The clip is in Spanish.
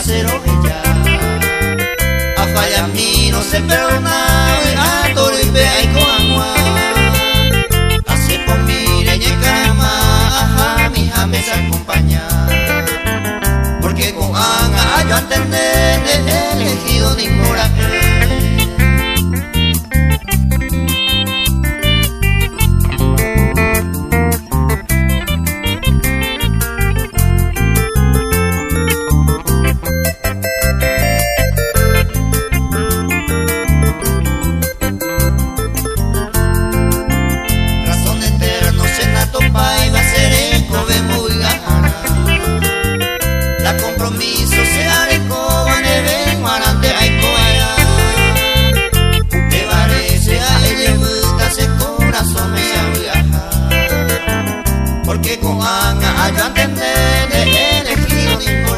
cero ella. A falla mí no se perdona, a toripe hay coamua. Hace por mi leña cama, ajá, mi hija me se acompaña. Porque con Ana yo entender he elegido ninguna. Compromiso se areco, neve, guarante, hay coaya. Te parece a ella gusta, ese corazón me viaja. Porque con Ana yo entender he elegido ningún.